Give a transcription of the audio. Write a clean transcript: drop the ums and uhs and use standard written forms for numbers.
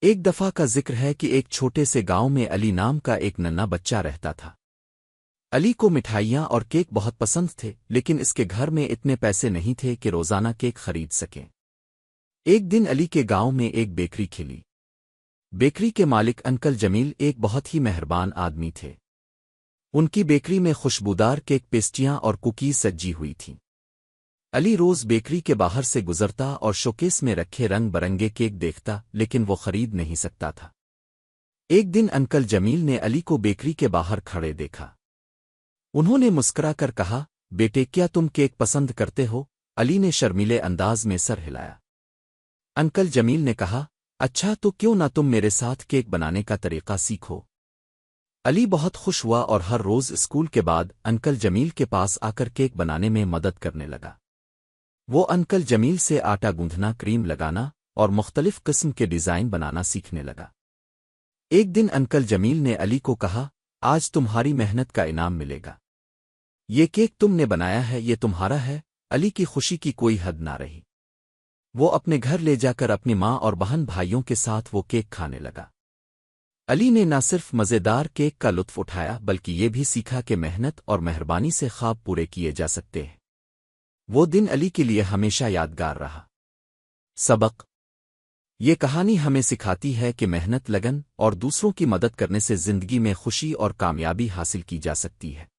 ایک دفعہ کا ذکر ہے کہ ایک چھوٹے سے گاؤں میں علی نام کا ایک ننھا بچہ رہتا تھا۔ علی کو مٹھائیاں اور کیک بہت پسند تھے، لیکن اس کے گھر میں اتنے پیسے نہیں تھے کہ روزانہ کیک خرید سکیں۔ ایک دن علی کے گاؤں میں ایک بیکری کھلی۔ بیکری کے مالک انکل جمیل ایک بہت ہی مہربان آدمی تھے۔ ان کی بیکری میں خوشبودار کیک، پیسٹریاں اور کوکیز سجی ہوئی تھیں۔ علی روز بیکری کے باہر سے گزرتا اور شوکیس میں رکھے رنگ برنگے کیک دیکھتا، لیکن وہ خرید نہیں سکتا تھا۔ ایک دن انکل جمیل نے علی کو بیکری کے باہر کھڑے دیکھا۔ انہوں نے مسکرا کر کہا، بیٹے کیا تم کیک پسند کرتے ہو؟ علی نے شرمیلے انداز میں سر ہلایا۔ انکل جمیل نے کہا، اچھا تو کیوں نہ تم میرے ساتھ کیک بنانے کا طریقہ سیکھو۔ علی بہت خوش ہوا اور ہر روز اسکول کے بعد انکل جمیل کے پاس آ کر کیک بنانے میں مدد کرنے لگا۔ وہ انکل جمیل سے آٹا گوندھنا، کریم لگانا اور مختلف قسم کے ڈیزائن بنانا سیکھنے لگا۔ ایک دن انکل جمیل نے علی کو کہا، آج تمہاری محنت کا انعام ملے گا۔ یہ کیک تم نے بنایا ہے، یہ تمہارا ہے۔ علی کی خوشی کی کوئی حد نہ رہی۔ وہ اپنے گھر لے جا کر اپنی ماں اور بہن بھائیوں کے ساتھ وہ کیک کھانے لگا۔ علی نے نہ صرف مزیدار کیک کا لطف اٹھایا بلکہ یہ بھی سیکھا کہ محنت اور مہربانی سے خواب پورے کیے جا سکتے ہیں۔ وہ دن علی کے لیے ہمیشہ یادگار رہا۔ سبق: یہ کہانی ہمیں سکھاتی ہے کہ محنت، لگن اور دوسروں کی مدد کرنے سے زندگی میں خوشی اور کامیابی حاصل کی جا سکتی ہے۔